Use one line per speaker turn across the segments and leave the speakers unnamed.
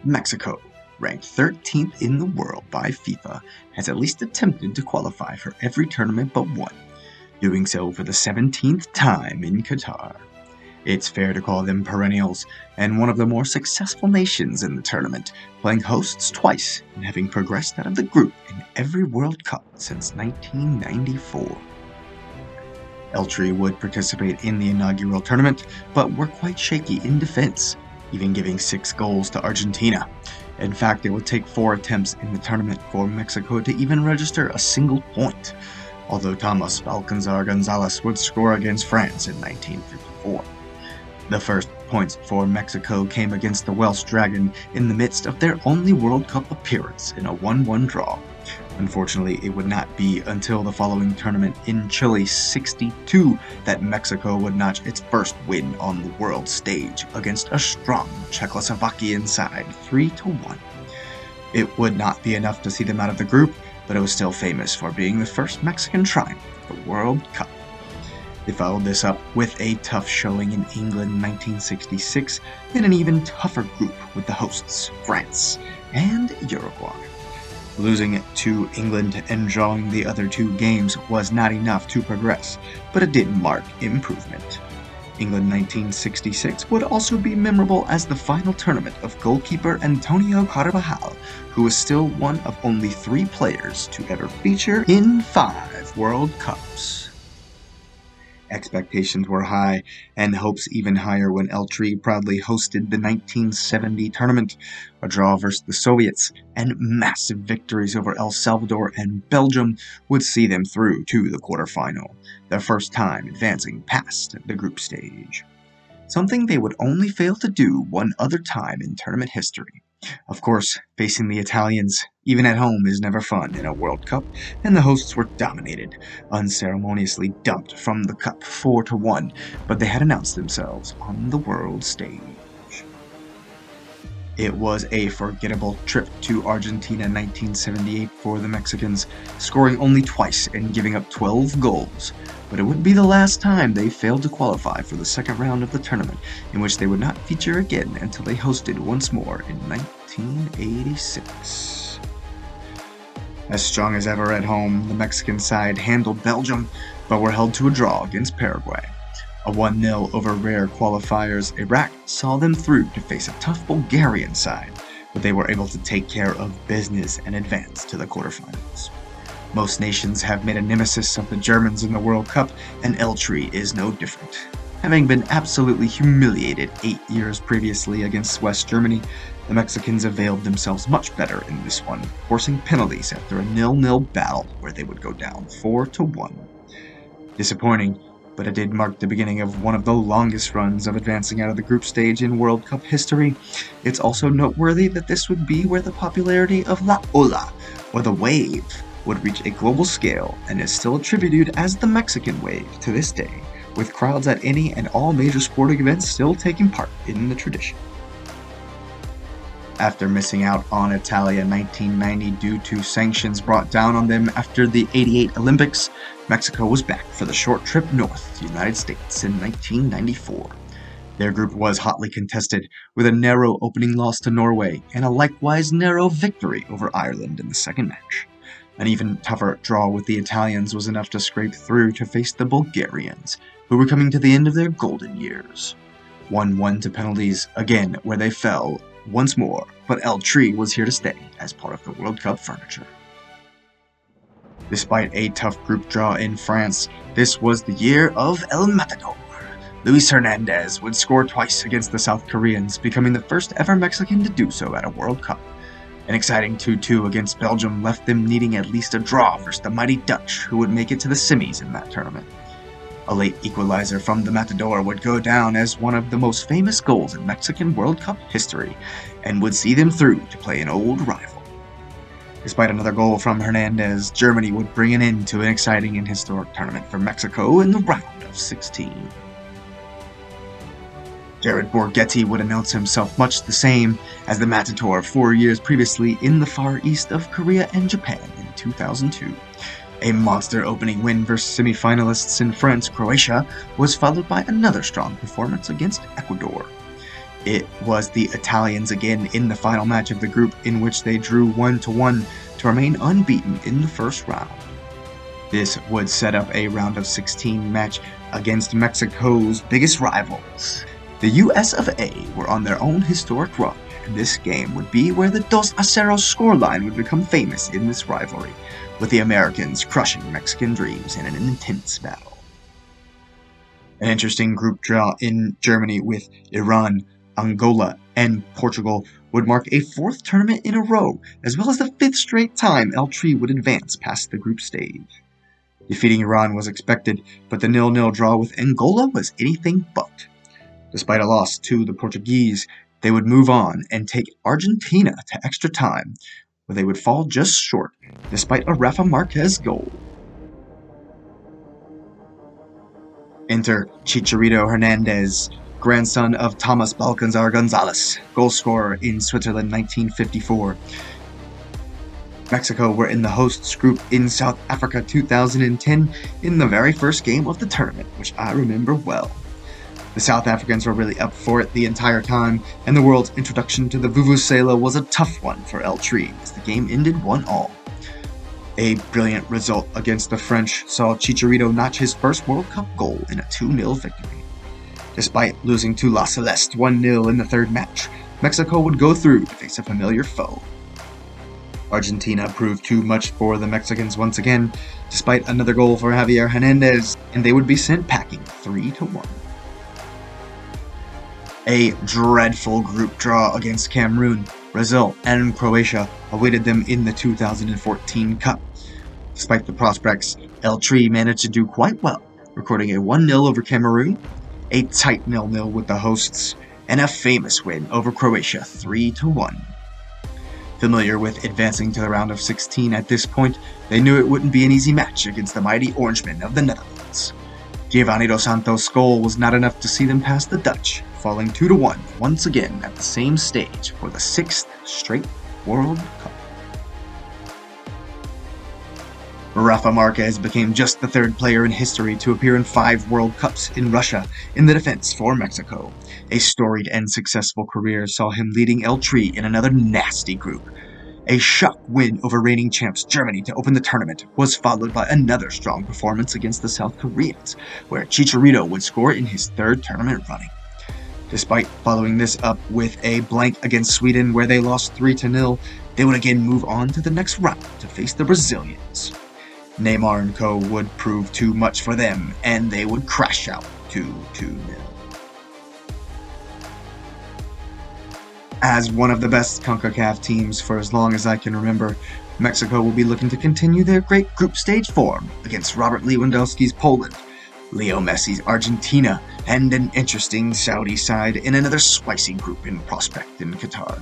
Mexico, ranked 13th in the world by FIFA, has at least attempted to qualify for every tournament but one, doing so for the 17th time in Qatar. It's fair to call them perennials, and one of the more successful nations in the tournament, playing hosts twice and having progressed out of the group in every World Cup since 1994. Eltree would participate in the inaugural tournament, but were quite shaky in defense, even giving 6 goals to Argentina. In fact, it would take 4 attempts in the tournament for Mexico to even register a single point, although Thomas Balcazar Gonzalez would score against France in 1954. The first points for Mexico came against the Welsh Dragon in the midst of their only World Cup appearance in a 1-1 draw. Unfortunately, it would not be until the following tournament in Chile '62 that Mexico would notch its first win on the world stage against a strong Czechoslovakian side 3-1. It would not be enough to see them out of the group, but it was still famous for being the first Mexican triumph at the World Cup. They followed this up with a tough showing in England in 1966 in an even tougher group with the hosts, France and Uruguay. Losing to England and drawing the other 2 games was not enough to progress, but it did mark improvement. England 1966 would also be memorable as the final tournament of goalkeeper Antonio Carvajal, who was still one of only 3 players to ever feature in 5 World Cups. Expectations were high, and hopes even higher when Eltree proudly hosted the 1970 tournament. A draw versus the Soviets and massive victories over El Salvador and Belgium would see them through to the quarterfinal, their first time advancing past the group stage. Something they would only fail to do one other time in tournament history. Of course, facing the Italians, even at home, is never fun in a World Cup, and the hosts were dominated, unceremoniously dumped from the cup 4-1, but they had announced themselves on the world stage. It was a forgettable trip to Argentina 1978 for the Mexicans, scoring only twice and giving up 12 goals. But it would be the last time they failed to qualify for the second round of the tournament, in which they would not feature again until they hosted once more in 1986. As strong as ever at home, the Mexican side handled Belgium, but were held to a draw against Paraguay. A 1-0 over rare qualifiers Iraq saw them through to face a tough Bulgarian side, but they were able to take care of business and advance to the quarterfinals. Most nations have made a nemesis of the Germans in the World Cup, and Eltree is no different. Having been absolutely humiliated 8 years previously against West Germany, the Mexicans availed themselves much better in this one, forcing penalties after a 0-0 battle where they would go down 4-1. Disappointing, but it did mark the beginning of one of the longest runs of advancing out of the group stage in World Cup history. It's also noteworthy that this would be where the popularity of La Ola, or the Wave, would reach a global scale and is still attributed as the Mexican Wave to this day, with crowds at any and all major sporting events still taking part in the tradition. After missing out on Italia 1990 due to sanctions brought down on them after the '88 Olympics, Mexico was back for the short trip north to the United States in 1994. Their group was hotly contested, with a narrow opening loss to Norway and a likewise narrow victory over Ireland in the second match. An even tougher draw with the Italians was enough to scrape through to face the Bulgarians, who were coming to the end of their golden years. 1-1 to penalties, again where they fell once more, but Eltree was here to stay as part of the World Cup furniture. Despite a tough group draw in France, this was the year of El Matador. Luis Hernandez would score twice against the South Koreans, becoming the first ever Mexican to do so at a World Cup. An exciting 2-2 against Belgium left them needing at least a draw versus the mighty Dutch, who would make it to the semis in that tournament. A late equalizer from the Matador would go down as one of the most famous goals in Mexican World Cup history, and would see them through to play an old rival. Despite another goal from Hernandez, Germany would bring an end to an exciting and historic tournament for Mexico in the round of 16. Jared Borghetti would announce himself much the same as the Matador 4 years previously in the Far East of Korea and Japan in 2002. A monster opening win versus semi-finalists in France, Croatia, was followed by another strong performance against Ecuador. It was the Italians again in the final match of the group, in which they drew 1-1 to remain unbeaten in the first round. This would set up a round of 16 match against Mexico's biggest rivals. The US of A were on their own historic run, and this game would be where the 2-0 scoreline would become famous in this rivalry, with the Americans crushing Mexican dreams in an intense battle. An interesting group draw in Germany with Iran, Angola, and Portugal would mark a 4th tournament in a row, as well as the 5th straight time El Tri would advance past the group stage. Defeating Iran was expected, but the 0-0 draw with Angola was anything but. Despite a loss to the Portuguese, they would move on and take Argentina to extra time, where they would fall just short, despite a Rafa Marquez goal. Enter Chicharito Hernandez, grandson of Thomas Balcanzar Gonzalez, goalscorer in Switzerland 1954. Mexico were in the hosts group in South Africa 2010 in the very first game of the tournament, which I remember well. The South Africans were really up for it the entire time, and the world's introduction to the Vuvuzela was a tough one for El Tri, as the game ended 1-1. A brilliant result against the French saw Chicharito notch his first World Cup goal in a 2-0 victory. Despite losing to La Celeste 1-0 in the third match, Mexico would go through to face a familiar foe. Argentina proved too much for the Mexicans once again, despite another goal for Javier Hernandez, and they would be sent packing 3-1. A dreadful group draw against Cameroon, Brazil, and Croatia awaited them in the 2014 Cup. Despite the prospects, El Tri managed to do quite well, recording a 1-0 over Cameroon, a tight 0-0 with the hosts, and a famous win over Croatia 3-1. Familiar with advancing to the round of 16 at this point, they knew it wouldn't be an easy match against the mighty Orangemen of the Netherlands. Giovanni Dos Santos' goal was not enough to see them past the Dutch, falling 2-1 once again at the same stage for the 6th straight World Cup. Rafa Marquez became just the 3rd player in history to appear in 5 World Cups in Russia in the defense for Mexico. A storied and successful career saw him leading El Tri in another nasty group. A shock win over reigning champs Germany to open the tournament was followed by another strong performance against the South Koreans, where Chicharito would score in his 3rd tournament running. Despite following this up with a blank against Sweden where they lost 3-0, they would again move on to the next round to face the Brazilians. Neymar and co. would prove too much for them, and they would crash out 2-0. As one of the best CONCACAF teams for as long as I can remember, Mexico will be looking to continue their great group stage form against Robert Lewandowski's Poland, Leo Messi's Argentina, and an interesting Saudi side in another spicy group in prospect in Qatar.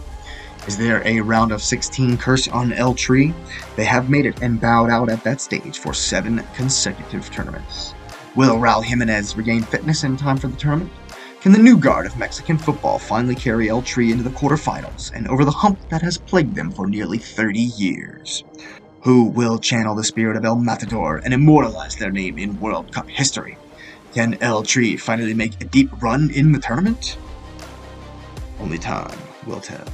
Is there a round of 16 curse on El Tri? They have made it and bowed out at that stage for 7 consecutive tournaments. Will Raul Jimenez regain fitness in time for the tournament? Can the new guard of Mexican football finally carry El Tri into the quarterfinals and over the hump that has plagued them for nearly 30 years? Who will channel the spirit of El Matador and immortalize their name in World Cup history? Can El Tri finally make a deep run in the tournament? Only time will tell.